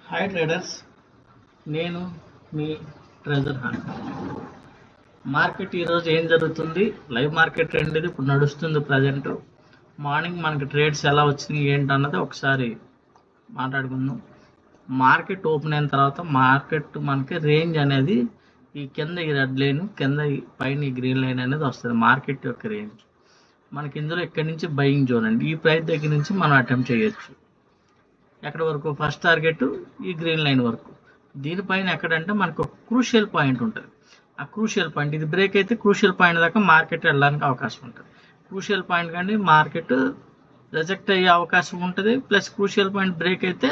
Hi traders, నేను మీ treasure hunt. Market ఈరోజు ఏం జరుగుతుంది? లైవ్ మార్కెట్ ట్రెండ్ ఇది ఇప్పుడు నడుస్తుంది. ప్రజెంట్ మార్నింగ్ మనకి ట్రేడ్స్ ఎలా వచ్చినాయి ఏంటన్నది ఒకసారి మాట్లాడుకుందాం. మార్కెట్ ఓపెన్ అయిన తర్వాత మార్కెట్ మనకి రేంజ్ అనేది ఈ కింద ఈ రెడ్ లైన్, కింద పైన ఈ గ్రీన్ లైన్ అనేది వస్తుంది. మార్కెట్ యొక్క రేంజ్ మనకి ఇందులో ఇక్కడి నుంచి బయింగ్ జోన్ అండి. ఈ ప్రైస్ దగ్గర నుంచి మనం అటెంప్ట్ చేయొచ్చు. ఎక్కడ వరకు? ఫస్ట్ టార్గెట్ ఈ గ్రీన్ లైన్ వరకు. దీనిపైన ఎక్కడంటే మనకు క్రూషియల్ పాయింట్ ఉంటుంది. ఆ క్రూషియల్ పాయింట్ ఇది బ్రేక్ అయితే క్రూషియల్ పాయింట్ దాకా మార్కెట్ వెళ్ళడానికి అవకాశం ఉంటుంది. క్రూషియల్ పాయింట్ కానీ మార్కెట్ రిజెక్ట్ అయ్యే అవకాశం ఉంటుంది. ప్లస్ క్రూషియల్ పాయింట్ బ్రేక్ అయితే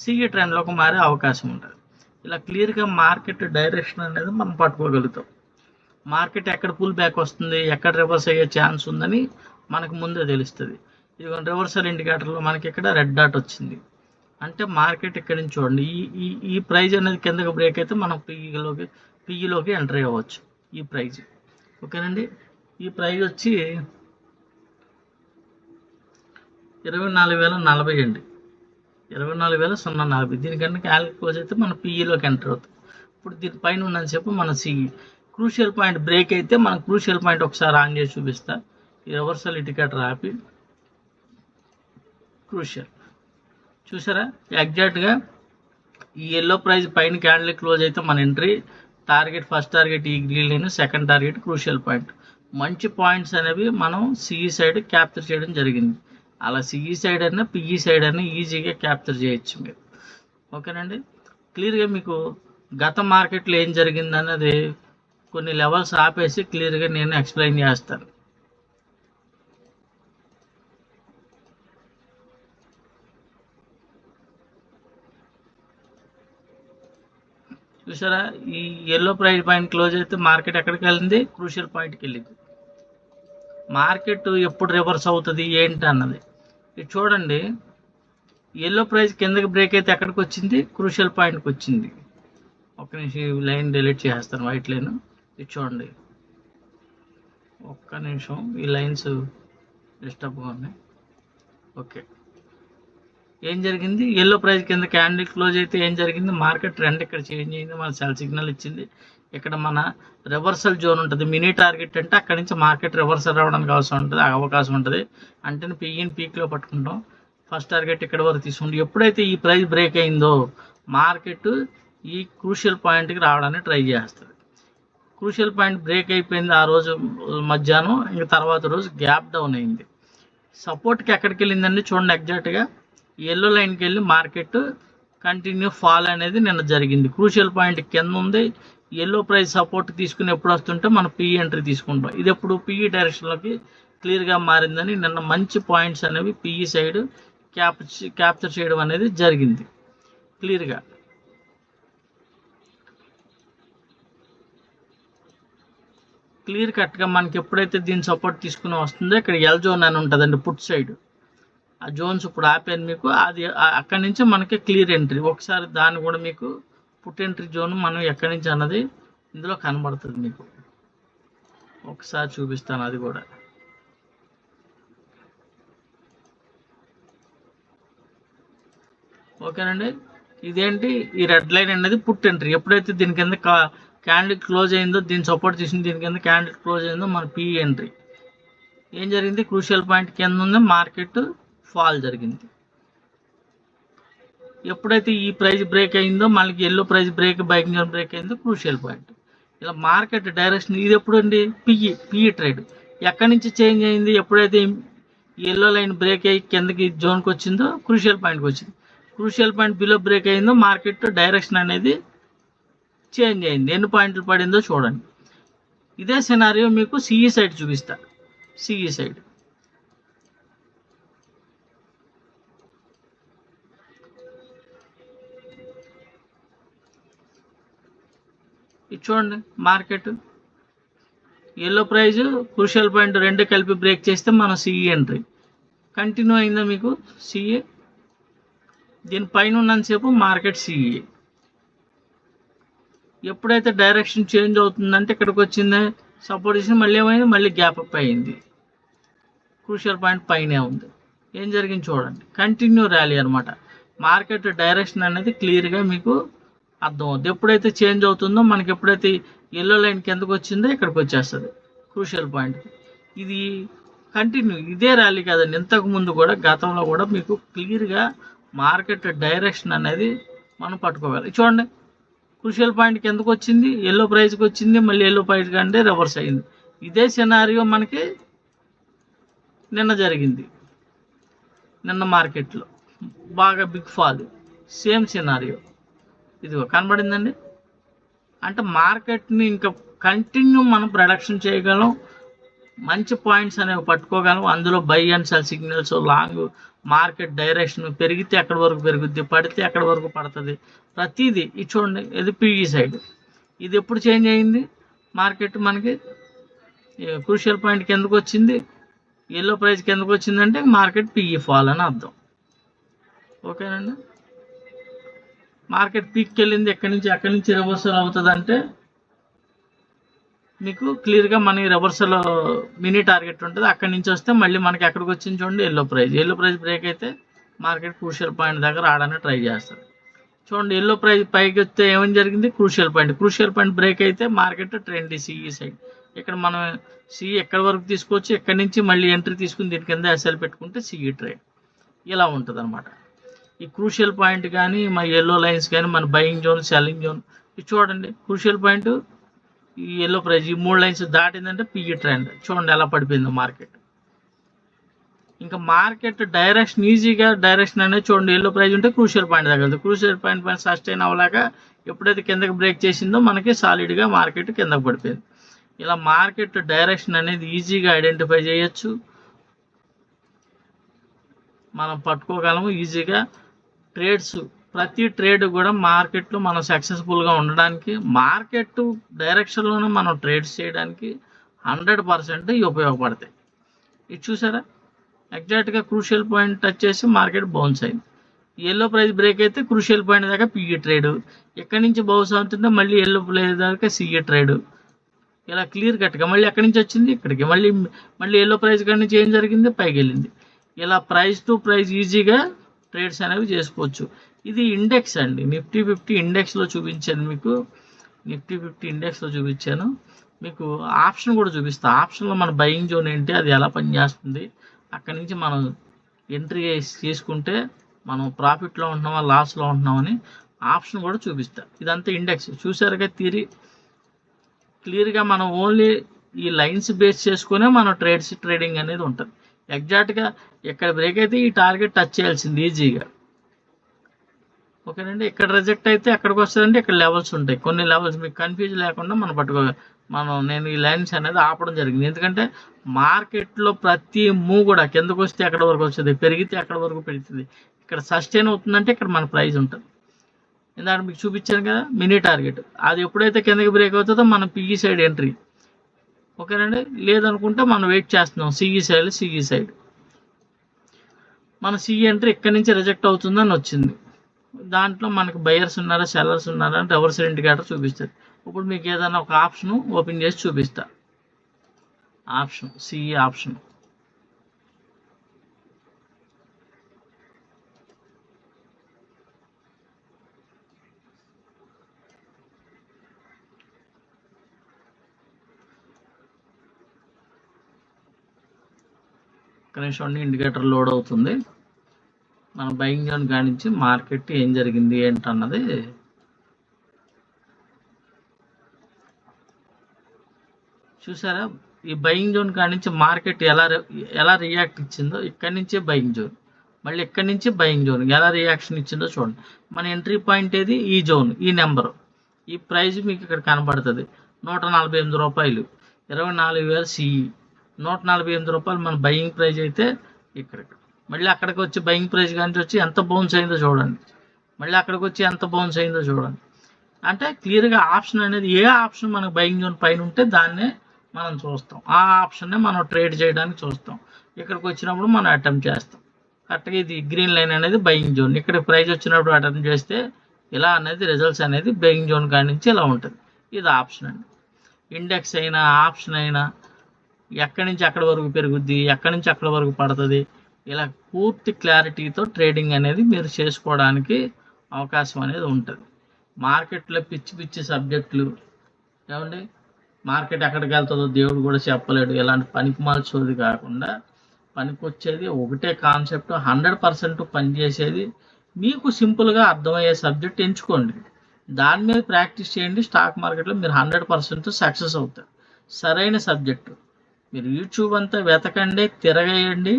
సిఈ ట్రెండ్లోకి మారే అవకాశం ఉంటుంది. ఇలా క్లియర్గా మార్కెట్ డైరెక్షన్ అనేది మనం పట్టుకోగలుగుతాం. మార్కెట్ ఎక్కడ పుల్ బ్యాక్ వస్తుంది, ఎక్కడ రివర్స్ అయ్యే ఛాన్స్ ఉందని మనకు ముందే తెలుస్తుంది. ఇది రివర్సల్ ఇండికేటర్లో మనకి ఇక్కడ రెడ్ డాట్ వచ్చింది అంటే మార్కెట్ ఇక్కడ నుంచి చూడండి. ఈ ప్రైజ్ అనేది కిందకి బ్రేక్ అయితే మనం పిఈలోకి ఎంటర్ అవ్వచ్చు. ఈ ప్రైజ్ ఓకేనండి. ఈ ప్రైజ్ వచ్చి 24,040 అండి. 24,040. దీనికన్నా క్యాలిక్యులేట్ అయితే మనం పిఈలోకి ఎంటర్ అవుతాం. ఇప్పుడు దీనిపైన ఉందని చెప్పి మన సిఈ క్రూషియల్ పాయింట్ బ్రేక్ అయితే మనం క్రూషియల్ పాయింట్ ఒకసారి ఆన్ చేసి చూపిస్తా. ఈ రివర్సల్ ఇండికేటర్ ఆపి క్రూషియల్ చూసారా, ఎగ్జాక్ట్గా ఈ ఎల్లో ప్రైజ్ పైన క్యాండిల్ క్లోజ్ అయితే మన ఎంట్రీ టార్గెట్, ఫస్ట్ టార్గెట్ ఈ green line, second target crucial point. మంచి పాయింట్స్ అనేవి మనం సిఈ సైడ్ క్యాప్చర్ చేయడం జరిగింది. అలా సిఈ సైడ్ అయినా పిఈ సైడ్ అయినా ఈజీగా క్యాప్చర్ చేయొచ్చు మీరు. ఓకేనండి. క్లియర్గా మీకు గత మార్కెట్లో ఏం జరిగింది అన్నది కొన్ని లెవెల్స్ ఆపేసి క్లియర్గా నేను ఎక్స్ప్లెయిన్ చేస్తాను. చూసారా, ఈ ఎల్లో ప్రైస్ పాయింట్ క్లోజ్ అయితే మార్కెట్ ఎక్కడికి వెళ్ళింది? క్రూషియల్ పాయింట్కి వెళ్ళింది. మార్కెట్ ఎప్పుడు రివర్స్ అవుతుంది ఏంటి అన్నది ఇది చూడండి. ఎల్లో ప్రైస్ కిందకి బ్రేక్ అయితే ఎక్కడికి వచ్చింది? క్రూషియల్ పాయింట్కి వచ్చింది. ఒక్క నిమిషం ఈ లైన్ డిలీట్ చేస్తాను, వైట్ లైన్. ఇది చూడండి, ఒక్క నిమిషం, ఈ లైన్స్ డిస్టర్బ్గా ఉన్నాయి. ఓకే, ఏం జరిగింది? ఎల్లో ప్రైస్ కింద క్యాండిల్ క్లోజ్ అయితే ఏం జరిగింది? మార్కెట్ ట్రెండ్ ఇక్కడ చేంజ్ అయింది, మన సెల్ సిగ్నల్ ఇచ్చింది. ఇక్కడ మన రివర్సల్ జోన్ ఉంటుంది. మినీ టార్గెట్ అంటే అక్కడి నుంచి మార్కెట్ రివర్సల్ రావడానికి అవకాశం ఉంటుంది. అంటే పిఈని పీక్లో పట్టుకుంటాం. ఫస్ట్ టార్గెట్ ఇక్కడ వరకు తీసుకుంటాం. ఎప్పుడైతే ఈ ప్రైస్ బ్రేక్ అయిందో మార్కెట్ ఈ క్రూషియల్ పాయింట్కి రావడానికి ట్రై చేస్తుంది. క్రూషియల్ పాయింట్ బ్రేక్ అయిపోయింది ఆ రోజు మధ్యాహ్నం. ఇంకా తర్వాత రోజు గ్యాప్ డౌన్ అయింది. సపోర్ట్కి ఎక్కడికి వెళ్ళిందండి చూడండి. ఎగ్జాక్ట్గా ఎల్లో లైన్కి వెళ్ళి మార్కెట్ కంటిన్యూ ఫాల్ అనేది నిన్న జరిగింది. క్రూషియల్ పాయింట్ కింద ఉంది. ఎల్లో ప్రైస్ సపోర్ట్ తీసుకుని ఎప్పుడు వస్తుంటే మనం పిఈ ఎంట్రీ తీసుకుంటాం. ఇది ఎప్పుడు పిఈ డైరెక్షన్లోకి క్లియర్గా మారిందని నిన్న మంచి పాయింట్స్ అనేవి పిఈ సైడ్ క్యాప్చర్ చేయడం అనేది జరిగింది క్లియర్గా. క్లియర్ కట్గా మనకి ఎప్పుడైతే దీని సపోర్ట్ తీసుకుని వస్తుందో ఇక్కడ ఎల్ జోన్ అని ఉంటుందండి పుట్ సైడ్. ఆ జోన్స్ ఇప్పుడు ఆపాను మీకు. అది అక్కడి నుంచి మనకి క్లియర్ ఎంట్రీ. ఒకసారి దాన్ని కూడా మీకు పుట్ ఎంట్రీ జోన్ మనం ఎక్కడి నుంచి అన్నది ఇందులో కనబడుతుంది మీకు. ఒకసారి చూపిస్తాను అది కూడా. ఓకేనండి. ఇదేంటి? ఈ రెడ్ లైన్ అనేది పుట్ ఎంట్రీ. ఎప్పుడైతే దీని కింద క్యాండిల్ క్లోజ్ అయిందో, దీని సపోర్ట్ తీసుకుని దీని కింద క్యాండిల్ క్లోజ్ అయిందో మన పిఈ ఎంట్రీ. ఏం జరిగింది? క్రూషియల్ పాయింట్ కింద ఉంది, మార్కెట్ ఫాల్ జరిగింది. ఎప్పుడైతే ఈ ప్రైస్ బ్రేక్ అయిందో మనకి yellow price biking zone break అయిందో క్రూషియల్ పాయింట్. ఇలా మార్కెట్ డైరెక్షన్ ఇది ఎప్పుడు అండి? పిఈ ట్రేడ్ ఎక్కడి నుంచి చేంజ్ అయింది? ఎప్పుడైతే ఎల్లో లైన్ బ్రేక్ అయ్యి కిందకి జోన్కి వచ్చిందో క్రూషియల్ పాయింట్కి వచ్చింది. క్రూషియల్ పాయింట్ బిలో బ్రేక్ అయిందో మార్కెట్ డైరెక్షన్ అనేది చేంజ్ అయింది. ఎన్ని పాయింట్లు పడిందో చూడండి. ఇదే సినారియో మీకు సిఈ సైడ్ చూపిస్తా. సిఈ సైడ్ ఇది చూడండి. మార్కెట్ ఎల్లో ప్రైజ్ క్రూషియల్ పాయింట్ రెండు కలిపి బ్రేక్ చేస్తే మనం సిఈ ఎంట్రీ కంటిన్యూ అయిందా మీకు? సిఈ దీనిపైన ఉన్నంతసేపు మార్కెట్ సిఈ. ఎప్పుడైతే డైరెక్షన్ చేంజ్ అవుతుందంటే ఇక్కడికి వచ్చింది సపోర్ట్ చేసి మళ్ళీ ఏమైంది? మళ్ళీ గ్యాప్ అప్ అయింది. క్రూషియల్ పాయింట్ పైనే ఉంది. ఏం జరిగింది చూడండి. కంటిన్యూ ర్యాలీ అనమాట. మార్కెట్ డైరెక్షన్ అనేది క్లియర్గా మీకు అర్థం అవుతుంది. ఎప్పుడైతే చేంజ్ అవుతుందో మనకి ఎప్పుడైతే ఎల్లో లైన్ కిందకు వచ్చిందో ఇక్కడికి వచ్చేస్తుంది క్రూషియల్ పాయింట్. ఇది కంటిన్యూ ఇదే ర్యాలీ కదండి, ఇంతకు ముందు కూడా గతంలో కూడా మీకు క్లియర్గా మార్కెట్ డైరెక్షన్ అనేది మనం పట్టుకోవాలి. చూడండి క్రూషియల్ పాయింట్ కిందకు వచ్చింది, ఎల్లో ప్రైస్కి వచ్చింది, మళ్ళీ ఎల్లో ప్రైస్ కంటే రివర్స్ అయింది. ఇదే సినారియో మనకి నిన్న జరిగింది. నిన్న మార్కెట్లో బాగా బిగ్ ఫాల్, సేమ్ సినారియో ఇదిగో కనబడిందండి. అంటే మార్కెట్ని ఇంకా కంటిన్యూ మనం ప్రొడక్షన్ చేయగలం, మంచి పాయింట్స్ అనేవి పట్టుకోగలం. అందులో by and cell signals, long market direction పెరిగితే ఎక్కడి వరకు పెరుగుద్ది, పడితే ఎక్కడి వరకు పడుతుంది, ప్రతిదీ. ఇది చూడండి, ఇది పిఈ సైడ్. ఇది ఎప్పుడు చేంజ్ అయింది మార్కెట్ మనకి క్రూషియల్ పాయింట్ కిందకు వచ్చింది, ఎల్లో ప్రైస్ కిందకు వచ్చిందంటే మార్కెట్ పిఈ ఫాల్ అని అర్థం. ఓకేనండి. మార్కెట్ పీక్కి వెళ్ళింది, ఎక్కడి నుంచి రివర్సల్ అవుతుంది అంటే మీకు క్లియర్గా మన రివర్సల్ మినీ టార్గెట్ ఉంటుంది. అక్కడి నుంచి వస్తే మళ్ళీ మనకి ఎక్కడికి వచ్చింది చూడండి, ఎల్లో ప్రైస్ బ్రేక్ అయితే మార్కెట్ క్రూషియల్ పాయింట్ దగ్గర ఆడడానికి ట్రై చేస్తారు. చూడండి ఎల్లో ప్రైస్ పైకి వస్తే ఏమని జరిగింది, క్రూషియల్ పాయింట్ బ్రేక్ అయితే మార్కెట్ ట్రెండ్ సిఈ సైడ్. ఇక్కడ మనం సిఈ ఎక్కడి వరకు తీసుకోవచ్చు, ఎక్కడి నుంచి మళ్ళీ ఎంట్రీ తీసుకుని దీని కింద ఎస్ఎల్ పెట్టుకుంటే సిఈ ట్రేడ్ ఇలా ఉంటుంది అనమాట. ఈ క్రూషియల్ పాయింట్ కానీ మన ఎల్లో లైన్స్ కానీ మన బయింగ్ జోన్, సెల్లింగ్ జోన్, ఇది చూడండి క్రూషియల్ పాయింట్ ఈ ఎల్లో ప్రైస్ ఈ 3 లైన్స్ దాటిందంటే పిఈ ట్రెండ్. చూడండి ఎలా పడిపోయిందో మార్కెట్. ఇంకా మార్కెట్ డైరెక్షన్ ఈజీగా డైరెక్షన్ అనేది చూడండి, ఎల్లో ప్రైస్ ఉంటే క్రూషియల్ పాయింట్ తగ్గదు, క్రూషియల్ పాయింట్ పైన సస్టైన్ అవ్వలేక ఎప్పుడైతే కిందకి బ్రేక్ చేసిందో మనకి సాలిడ్గా మార్కెట్ కిందకి పడిపోయింది. ఇలా మార్కెట్ డైరెక్షన్ అనేది ఈజీగా ఐడెంటిఫై చేయొచ్చు, మనం పట్టుకోగలము ఈజీగా. ట్రేడ్స్ ప్రతి ట్రేడ్ కూడా మార్కెట్లో మనం సక్సెస్ఫుల్గా ఉండడానికి, మార్కెట్ డైరెక్షన్లోనే మనం ట్రేడ్స్ చేయడానికి 100% ఇవి ఉపయోగపడతాయి. ఇది చూసారా, ఎగ్జాక్ట్గా క్రూషియల్ పాయింట్ టచ్ చేసి మార్కెట్ బౌన్స్ అయింది. ఎల్లో ప్రైస్ బ్రేక్ అయితే క్రూషియల్ పాయింట్ దాకా పిఈ ట్రేడ్, ఎక్కడి నుంచి బౌన్స్ అవుతుందో మళ్ళీ ఎల్లో ప్రైస్ దాకా సిఈ ట్రేడ్. ఇలా క్లియర్ కట్గా మళ్ళీ ఎక్కడి నుంచి వచ్చింది ఇక్కడికి, మళ్ళీ ఎల్లో ప్రైస్ కాడి నుంచి ఏం జరిగింది, పైకి వెళ్ళింది. ఇలా ప్రైస్ టు ప్రైస్ ఈజీగా ట్రేడ్స్ అనేవి చేసుకోవచ్చు. ఇది ఇండెక్స్ అండి, నిఫ్టీ 50 ఇండెక్స్లో చూపించాను మీకు. నిఫ్టీ 50 ఇండెక్స్లో చూపించాను మీకు. ఆప్షన్ కూడా చూపిస్తా. ఆప్షన్లో మన బయింగ్ జోన్ ఏంటి, అది ఎలా పనిచేస్తుంది, అక్కడి నుంచి మనం ఎంట్రీ చేసుకుంటే మనం ప్రాఫిట్లో ఉంటున్నామా లాస్లో ఉంటున్నామని ఆప్షన్ కూడా చూపిస్తా. ఇదంతా ఇండెక్స్ చూసారుగా థియరీ. క్లియర్గా మనం ఓన్లీ ఈ లైన్స్ బేస్ చేసుకునే మనం ట్రేడింగ్ అనేది ఉంటుంది. ఎగ్జాక్ట్గా ఎక్కడ బ్రేక్ అయితే ఈ టార్గెట్ టచ్ చేయాల్సింది ఈజీగా. ఓకేనండి. ఇక్కడ రిజెక్ట్ అయితే ఎక్కడికి వస్తుందంటే ఇక్కడ లెవెల్స్ ఉంటాయి, కొన్ని లెవెల్స్ మీకు కన్ఫ్యూజ్ లేకుండా నేను ఈ లైన్స్ అనేది ఆపడం జరిగింది. ఎందుకంటే మార్కెట్లో ప్రతి మూవ్ కూడా కిందకు వస్తే ఎక్కడ వరకు వస్తుంది, పెరిగితే ఎక్కడ వరకు పెరుగుతుంది, ఇక్కడ సస్టైన్ అవుతుందంటే ఇక్కడ మన ప్రైస్ ఉంటుంది. ఇందాక మీకు చూపించాను కదా మినీ టార్గెట్, అది ఎప్పుడైతే కిందకి బ్రేక్ అవుతుందో మనం పిఈ సైడ్ ఎంట్రీ. ఓకేనండి. లేదనుకుంటే మనం వెయిట్ చేస్తున్నాం సిఈ సైడ్. మన సిఈ ఎంట్రీ ఇక్కడి నుంచి రిజెక్ట్ అవుతుందని వచ్చింది. దాంట్లో మనకి బయర్స్ ఉన్నారా సెల్లర్స్ ఉన్నారా అని రివర్స్ ఇండికేటర్ చూపిస్తుంది. ఇప్పుడు మీకు ఏదైనా ఒక ఆప్షన్ ఓపెన్ చేసి చూపిస్తా. Option CE option. కనీసం ఇండికేటర్ లోడ్ అవుతుంది. మన బయింగ్ జోన్ కానించి మార్కెట్ ఏం జరిగింది ఏంటన్నది చూసారా. ఈ బయింగ్ జోన్ కానించి మార్కెట్ ఎలా రియాక్ట్ ఇచ్చిందో, ఇక్కడి నుంచే బయింగ్ జోన్, మళ్ళీ ఇక్కడి నుంచి బయింగ్ జోన్ ఎలా రియాక్షన్ ఇచ్చిందో చూడండి. మన ఎంట్రీ పాయింట్ ఏది, ఈ జోన్, ఈ నెంబరు, ఈ ప్రైస్ మీకు ఇక్కడ కనబడుతుంది. 148 రూపాయలు, 24,000 సిఈ, 148 రూపాయలు మన బయింగ్ ప్రైస్ అయితే ఇక్కడికి. మళ్ళీ అక్కడికి వచ్చి బయింగ్ ప్రైస్ కానీ వచ్చి ఎంత బౌన్స్ అయిందో చూడండి, మళ్ళీ అక్కడికి వచ్చి ఎంత బౌన్స్ అయిందో చూడండి. అంటే క్లియర్గా ఆప్షన్ అనేది ఏ ఆప్షన్ మనకు బయింగ్ జోన్ పైన ఉంటే దాన్నే మనం చూస్తాం, ఆ ఆప్షన్నే మనం ట్రేడ్ చేయడానికి చూస్తాం. ఇక్కడికి వచ్చినప్పుడు మనం అటెంప్ట్ చేస్తాం. కరెక్ట్గా ఇది గ్రీన్ లైన్ అనేది బయింగ్ జోన్, ఇక్కడ ప్రైస్ వచ్చినప్పుడు అటెంప్ట్ చేస్తే ఇలా అనేది రిజల్ట్స్ అనేది బయింగ్ జోన్ కాడి నుంచి ఇలా ఉంటుంది. ఇది ఆప్షన్ అండి. ఇండెక్స్ అయినా ఆప్షన్ అయినా ఎక్కడి నుంచి అక్కడి వరకు పెరుగుద్ది, ఎక్కడి నుంచి అక్కడి వరకు పడుతుంది, ఇలా పూర్తి క్లారిటీతో ట్రేడింగ్ అనేది మీరు చేసుకోవడానికి అవకాశం అనేది ఉంటుంది. మార్కెట్లో పిచ్చి పిచ్చి సబ్జెక్టులు ఏమండి, మార్కెట్ ఎక్కడికి వెళ్తుందో దేవుడు కూడా చెప్పలేడు, ఇలాంటి పనికిమాల సోది కాకుండా పనికొచ్చేది ఒకటే కాన్సెప్ట్, 100% పనిచేసేది మీకు సింపుల్గా అర్థమయ్యే సబ్జెక్ట్ ఎంచుకోండి. దాని మీద ప్రాక్టీస్ చేయండి. స్టాక్ మార్కెట్లో మీరు 100% సక్సెస్ అవుతారు. సరైన సబ్జెక్టు మీరు యూట్యూబ్ అంతా వెతకండి, తిరగేయండి.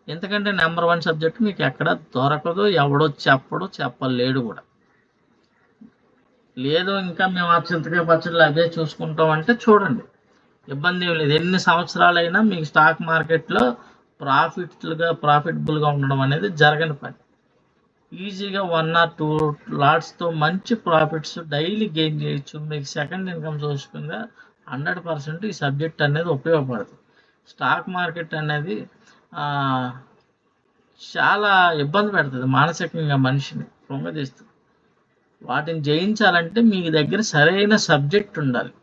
ఎందుకంటే నెంబర్ 1 సబ్జెక్ట్ మీకు ఎక్కడ దొరకదు, ఎవడో చెప్పడు, చెప్పలేడు కూడా. లేదు ఇంకా మేము ఆ చింతకాయ పచ్చళ్ళు అదే చూసుకుంటాం అంటే చూడండి, ఇబ్బంది ఏం లేదు. ఎన్ని సంవత్సరాలైనా మీకు స్టాక్ మార్కెట్లో ప్రాఫిటబుల్గా ఉండడం అనేది జరగని పని. ఈజీగా 1 or 2 లాట్స్తో మంచి ప్రాఫిట్స్ డైలీ గెయిన్ చేయొచ్చు. మీకు సెకండ్ ఇన్కమ్ సోర్స్గా 100% ఈ సబ్జెక్ట్ అనేది ఉపయోగపడుతుంది. స్టాక్ మార్కెట్ అనేది చాలా ఇబ్బంది పెడుతుంది, మానసికంగా మనిషిని కృంగదీస్తుంది. వాటిని జయించాలంటే మీ దగ్గర సరైన సబ్జెక్ట్ ఉండాలి.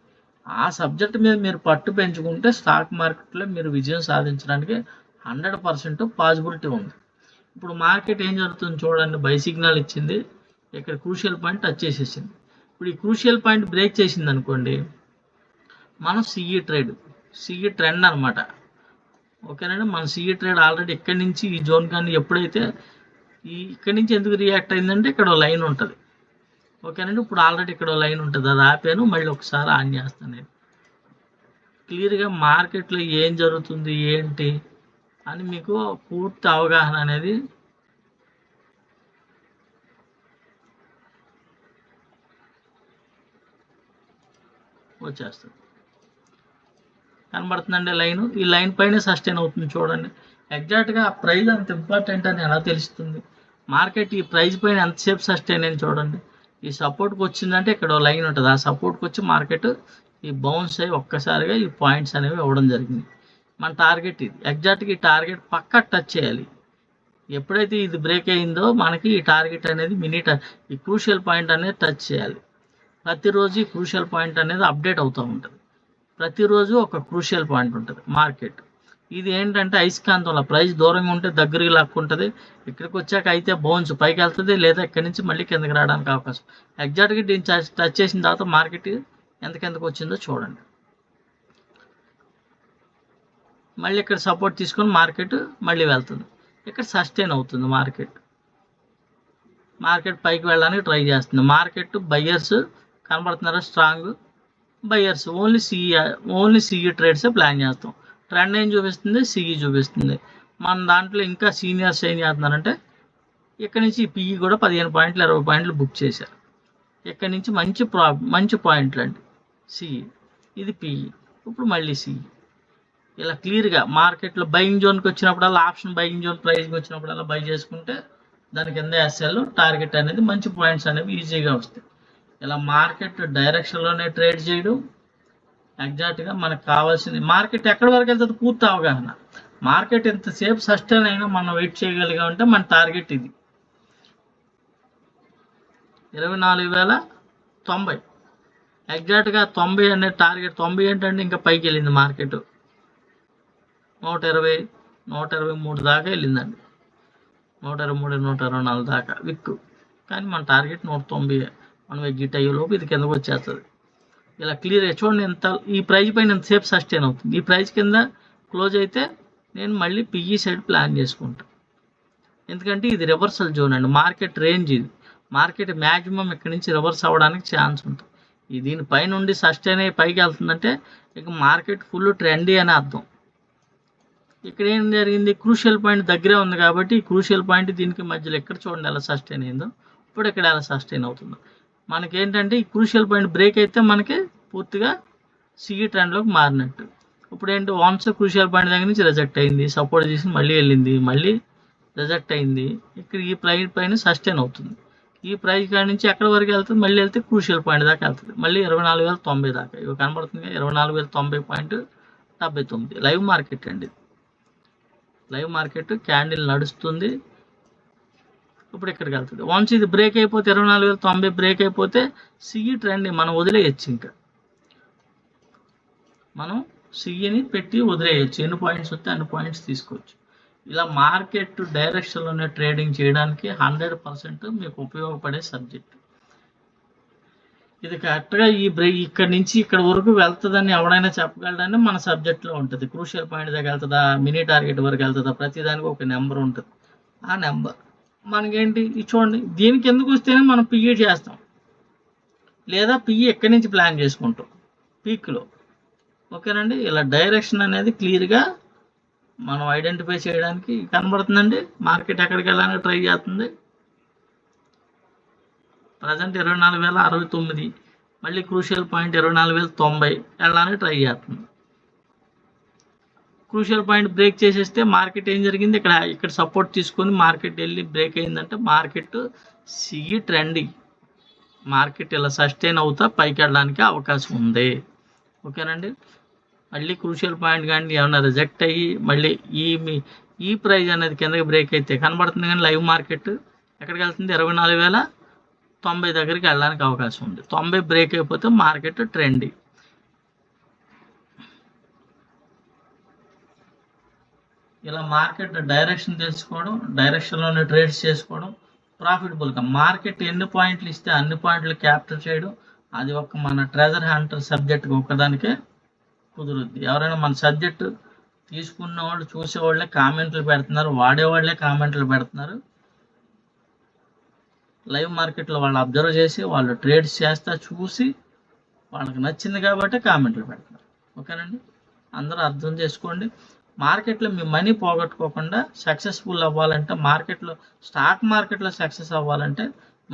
ఆ సబ్జెక్ట్ మీద మీరు పట్టు పెంచుకుంటే స్టాక్ మార్కెట్లో మీరు విజయం సాధించడానికి 100% పాసిబిలిటీ ఉంది. ఇప్పుడు మార్కెట్ ఏం జరుగుతుంది చూడండి, బై సిగ్నల్ ఇచ్చింది, ఇక్కడ క్రూషియల్ పాయింట్ టచ్ చేసేసింది. ఇప్పుడు ఈ క్రూషియల్ పాయింట్ బ్రేక్ చేసింది అనుకోండి, మనం సిఈ ట్రెండ్ అనమాట. ఓకేనండి, మన సిఈ ట్రేడ్ ఆల్రెడీ ఇక్కడి నుంచి ఈ జోన్ కానీ ఎప్పుడైతే ఇక్కడి నుంచి ఎందుకు రియాక్ట్ అయిందంటే ఇక్కడ లైన్ ఉంటుంది. ఓకేనండి, ఇప్పుడు ఆల్రెడీ ఇక్కడ లైన్ ఉంటుంది, అది ఆపాను, మళ్ళీ ఒకసారి ఆన్ చేస్తాను. నేను క్లియర్గా మార్కెట్లో ఏం జరుగుతుంది ఏంటి అని మీకు పూర్తి అవగాహన అనేది వచ్చేస్తుంది. కనబడుతుందండి లైన్, ఈ లైన్ పైన సస్టైన్ అవుతుంది చూడండి. ఎగ్జాక్ట్గా ఆ ప్రైస్ అంత ఇంపార్టెంట్ అని ఎలా తెలుస్తుంది? మార్కెట్ ఈ ప్రైస్ పైన ఎంతసేపు సస్టైన్ అని చూడండి. ఈ సపోర్ట్కి వచ్చిందంటే ఇక్కడ లైన్ ఉంటుంది, ఆ సపోర్ట్కి వచ్చి మార్కెట్ ఈ బౌన్స్ అయ్యి ఒక్కసారిగా ఈ పాయింట్స్ అనేవి ఇవ్వడం జరిగింది. మన టార్గెట్ ఇది, ఎగ్జాక్ట్గా ఈ టార్గెట్ పక్కా టచ్ చేయాలి. ఎప్పుడైతే ఇది బ్రేక్ అయిందో మనకి ఈ టార్గెట్ అనేది ఈ క్రూషియల్ పాయింట్ అనేది టచ్ చేయాలి. ప్రతిరోజు ఈ క్రూషియల్ పాయింట్ అనేది అప్డేట్ అవుతూ ఉంటుంది. ప్రతిరోజు ఒక క్రూషియల్ పాయింట్ ఉంటుంది మార్కెట్. ఇది ఏంటంటే అయస్కాంతంలో ప్రైస్ దూరంగా ఉంటే దగ్గరికి లాక్కుంటుంది, ఇక్కడికి వచ్చాక అయితే బౌన్స్ పైకి వెళ్తుంది, లేదా ఇక్కడి నుంచి మళ్ళీ కిందకి రావడానికి అవకాశం. ఎగ్జాక్ట్గా దీన్ని టచ్ చేసిన తర్వాత మార్కెట్ ఎంతకెందుకు వచ్చిందో చూడండి. మళ్ళీ ఇక్కడ సపోర్ట్ తీసుకొని మార్కెట్ మళ్ళీ వెళ్తుంది, ఇక్కడ సస్టైన్ అవుతుంది. మార్కెట్ పైకి వెళ్ళడానికి ట్రై చేస్తుంది. మార్కెట్ బయ్యర్స్ కనబడుతున్నారా, స్ట్రాంగ్ బయ్యర్స్. ఓన్లీ సిఈ ట్రేడ్సే ప్లాన్ చేస్తాం. ట్రెండ్ ఏం చూపిస్తుంది, సిఈ చూపిస్తుంది. మన దాంట్లో ఇంకా సీనియర్స్ ఏం చేస్తున్నారంటే ఇక్కడ నుంచి పిఈ కూడా 15 పాయింట్లు 20 పాయింట్లు బుక్ చేశారు. ఇక్కడ నుంచి మంచి పాయింట్లు అండి సిఈ, ఇది పిఈ, ఇప్పుడు మళ్ళీ సిఈ. ఇలా క్లియర్గా మార్కెట్లో బయింగ్ జోన్కి వచ్చినప్పుడల్లా, ఆప్షన్ బయింగ్ జోన్ ప్రైస్కి వచ్చినప్పుడల్లా బై చేసుకుంటే దాని కింద ఎస్ఎల్ టార్గెట్ అనేది మంచి పాయింట్స్ అనేవి ఈజీగా వస్తాయి. ఇలా మార్కెట్ డైరెక్షన్లోనే ట్రేడ్ చేయడం ఎగ్జాక్ట్గా మనకు కావాల్సింది. మార్కెట్ ఎక్కడి వరకు వెళ్తుంది పూర్తి అవగాహన. మార్కెట్ ఎంతసేపు సస్టైన్ అయినా మనం వెయిట్ చేయగలిగామంటే మన టార్గెట్ ఇది 24,090. ఎగ్జాక్ట్గా 90 అనే టార్గెట్. 90 ఏంటంటే ఇంకా పైకి వెళ్ళింది మార్కెట్, 120, 123 దాకా వెళ్ళిందండి, 123, 124 దాకా విక్కు. కానీ మన టార్గెట్ 190. మనం ఎగ్జిట్ అయ్యేలోపు ఇది కిందకు వచ్చేస్తుంది. ఇలా క్లియర్గా చూడండి, ఈ ప్రైస్ పైన ఎంతసేపు సస్టైన్ అవుతుంది. ఈ ప్రైస్ కింద క్లోజ్ అయితే నేను మళ్ళీ పిఈ సైడ్ ప్లాన్ చేసుకుంటాను. ఎందుకంటే ఇది రివర్సల్ జోన్ అండి, మార్కెట్ రేంజ్ ఇది. మార్కెట్ మ్యాక్సిమం ఇక్కడి నుంచి రివర్స్ అవ్వడానికి ఛాన్స్ ఉంటుంది. దీనిపై నుండి సస్టైన్ అయ్యి పైకి వెళ్తుందంటే ఇక మార్కెట్ ఫుల్ ట్రెండీ అని అర్థం. ఇక్కడ ఏం జరిగింది, క్రూషియల్ పాయింట్ దగ్గరే ఉంది కాబట్టి ఈ క్రూషియల్ పాయింట్ దీనికి మధ్యలో ఎక్కడ చూడండి ఎలా సస్టైన్ అయిందో, ఇప్పుడు ఇక్కడ ఎలా సస్టైన్ అవుతుందో. మనకేంటంటే ఈ క్రూషియల్ పాయింట్ బ్రేక్ అయితే మనకి పూర్తిగా సిఈ ట్రెండ్లోకి మారినట్టు. ఇప్పుడు ఏంటి, వన్స్ క్రూషియల్ పాయింట్ దగ్గర నుంచి రిజెక్ట్ అయింది, సపోర్ట్ చేసి మళ్ళీ వెళ్ళింది, మళ్ళీ రిజెక్ట్ అయింది. ఇక్కడ ఈ ప్రైస్ పైన సస్టైన్ అవుతుంది. ఈ ప్రైస్ కాడి నుంచి ఎక్కడి వరకు వెళ్తుంది, మళ్ళీ వెళ్తే క్రూషియల్ పాయింట్ దాకా వెళ్తుంది, మళ్ళీ 24,090 దాకా. ఇవి కనబడుతుంది 24,090.79. లైవ్ మార్కెట్ అండి, లైవ్ మార్కెట్ క్యాండిల్ నడుస్తుంది. ఇప్పుడు ఇక్కడికి వెళ్తుంది. వన్స్ ఇది బ్రేక్ అయిపోతే 24,090 బ్రేక్ అయిపోతే సిఈ ట్రెండ్ మనం వదిలేయచ్చు. ఇంకా మనం సిఈని పెట్టి వదిలేయచ్చు, ఎన్ని పాయింట్స్ వస్తే అన్ని పాయింట్స్ తీసుకోవచ్చు. ఇలా మార్కెట్ డైరెక్షన్లోనే ట్రేడింగ్ చేయడానికి 100% మీకు ఉపయోగపడే సబ్జెక్ట్. ఇది కరెక్ట్గా ఇక్కడి నుంచి ఇక్కడ వరకు వెళ్తుందని ఎవడైనా చెప్పగలడని మన సబ్జెక్ట్లో ఉంటుంది. క్రూషియల్ పాయింట్ దగ్గర వెళ్తుందా, మినీ టార్గెట్ వరకు వెళ్తుందా, ప్రతిదానికి ఒక నెంబర్ ఉంటుంది. ఆ నెంబర్ మనకేంటి ఇది చూడండి, దీనికి ఎందుకు వస్తేనే మనం పిఈ చేస్తాం, లేదా పిఈ ఎక్కడి నుంచి ప్లాన్ చేసుకుంటాం పీక్లో. ఓకేనండి, ఇలా డైరెక్షన్ అనేది క్లియర్గా మనం ఐడెంటిఫై చేయడానికి కనబడుతుందండి. మార్కెట్ ఎక్కడికి వెళ్ళాలని ట్రై చేస్తుంది. ప్రజెంట్ 24,069, మళ్ళీ క్రూషియల్ పాయింట్ 24,090 వెళ్ళడానికి ట్రై చేస్తుంది. క్రూషియల్ పాయింట్ బ్రేక్ చేసేస్తే మార్కెట్ ఏం జరిగింది, ఇక్కడ సపోర్ట్ తీసుకొని మార్కెట్ వెళ్ళి బ్రేక్ అయిందంటే మార్కెట్ సిఈ ట్రెండింగ్, మార్కెట్ ఇలా సస్టైన్ అవుతా పైకి వెళ్ళడానికి అవకాశం ఉంది. ఓకేనండి, మళ్ళీ క్రూషియల్ పాయింట్ కానీ ఏమన్నా రిజెక్ట్ అయ్యి మళ్ళీ ఈ ప్రైజ్ అనేది కిందకి బ్రేక్ అయితే కనబడుతుంది, కానీ లైవ్ మార్కెట్ ఎక్కడికి వెళ్తుంది, 24,090 దగ్గరికి వెళ్ళడానికి అవకాశం ఉంది. 90 బ్రేక్ అయిపోతే మార్కెట్ ట్రెండింగ్. ఇలా మార్కెట్ డైరెక్షన్ తెలుసుకోవడం, డైరెక్షన్లోనే ట్రేడ్స్ చేసుకోవడం, ప్రాఫిటబుల్గా మార్కెట్ ఎన్ని పాయింట్లు ఇస్తే అన్ని పాయింట్లు క్యాప్చర్ చేయడం, అది ఒక మన ట్రెజర్ హంటర్ సబ్జెక్ట్కి ఒకదానికే కుదురుద్ది. ఎవరైనా మన సబ్జెక్టు తీసుకున్న వాళ్ళు చూసేవాళ్ళే కామెంట్లు పెడుతున్నారు, వాడేవాళ్ళే కామెంట్లు పెడుతున్నారు. లైవ్ మార్కెట్లో వాళ్ళు అబ్జర్వ్ చేసి వాళ్ళు ట్రేడ్స్ చేస్తా చూసి వాళ్ళకి నచ్చింది కాబట్టి కామెంట్లు పెడుతున్నారు. ఓకేనండి, అందరూ అర్థం చేసుకోండి. మార్కెట్లో మీ మనీ పోగొట్టుకోకుండా సక్సెస్ఫుల్ అవ్వాలంటే, స్టాక్ మార్కెట్లో సక్సెస్ అవ్వాలంటే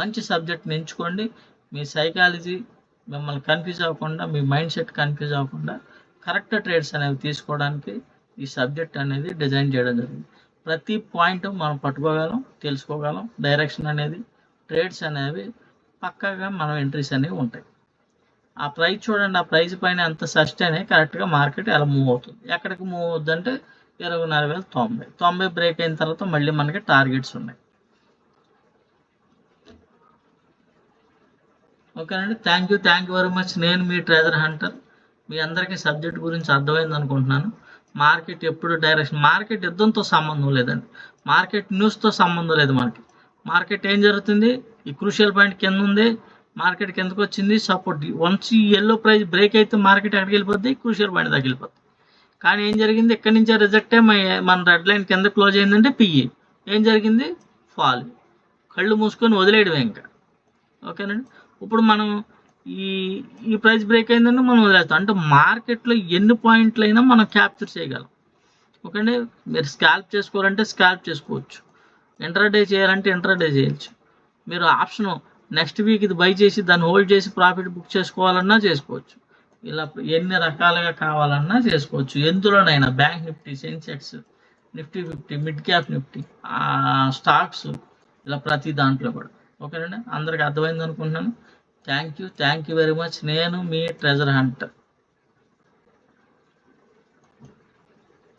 మంచి సబ్జెక్ట్ని ఎంచుకోండి. మీ సైకాలజీ మిమ్మల్ని కన్ఫ్యూజ్ అవ్వకుండా, మీ మైండ్ సెట్ కన్ఫ్యూజ్ అవ్వకుండా కరెక్ట్ ట్రేడ్స్ అనేవి తీసుకోవడానికి ఈ సబ్జెక్ట్ అనేది డిజైన్ చేయడం జరిగింది. ప్రతి పాయింట్ మనం పట్టుకోగలం, తెలుసుకోగలం. డైరెక్షన్ అనేది, ట్రేడ్స్ అనేవి పక్కాగా మనం ఎంట్రీస్ అనేవి ఉంటాయి. ఆ ప్రైస్ చూడండి, ఆ ప్రైస్ పైన ఎంత సస్టైన్ అయ్యి కరెక్ట్గా మార్కెట్ ఎలా మూవ్ అవుతుంది. ఎక్కడికి మూవ్ అవుతుంది అంటే 24,090 బ్రేక్ అయిన తర్వాత మళ్ళీ మనకి టార్గెట్స్ ఉన్నాయి. ఓకేనండి, థ్యాంక్ యూ వెరీ మచ్. నేను మీ ట్రెజర్ హంటర్. మీ అందరికీ సబ్జెక్ట్ గురించి అర్థమైంది అనుకుంటున్నాను. మార్కెట్ ఎప్పుడు డైరెక్షన్, మార్కెట్ యుద్ధంతో సంబంధం లేదండి, మార్కెట్ న్యూస్తో సంబంధం లేదు. మార్కెట్ ఏం జరుగుతుంది, ఈ క్రూషియల్ పాయింట్ కింద ఉంది, మార్కెట్ కిందకు వచ్చింది, సపోర్ట్ వన్స్ ఈ ఎల్లో ప్రైస్ బ్రేక్ అయితే మార్కెట్ ఎక్కడికి వెళ్ళిపోద్ది, క్రూషియల్ పాయింట్ దగ్గర వెళ్ళిపోద్ది. కానీ ఏం జరిగింది, ఎక్కడి నుంచే రిజెక్ట్ అయ్యి మన రెడ్ లైన్ కింద క్లోజ్ అయిందంటే పిఈ ఏం జరిగింది, ఫాల్. కళ్ళు మూసుకొని వదిలేయడమే ఇంకా. ఓకేనండి, ఇప్పుడు మనం ఈ ప్రైస్ బ్రేక్ అయిందంటే మనం వదిలేస్తాం. అంటే మార్కెట్లో ఎన్ని పాయింట్లు అయినా మనం క్యాప్చర్ చేయగలం. ఓకేండి, మీరు స్కాల్ప్ చేసుకోవాలంటే స్కాల్ప్ చేసుకోవచ్చు, ఇంట్రాడే చేయాలంటే ఇంట్రాడే చేయొచ్చు. మీరు ఆప్షన్ నెక్స్ట్ వీక్ ఇది బై చేసి దాన్ని హోల్డ్ చేసి ప్రాఫిట్ బుక్ చేసుకోవాలన్నా చేసుకోవచ్చు. ఇలా ఎన్ని రకాలుగా కావాలన్నా చేసుకోవచ్చు. ఎందులోనైనా bank Nifty, Sensex, Nifty 50, mid cap Nifty, stocks, ఇలా ప్రతి దాంట్లో కూడా. ఓకేనండి, అందరికి అర్థమైంది అనుకుంటున్నాను. Thank you very much. నేను మీ ట్రెజర్ హంటర్.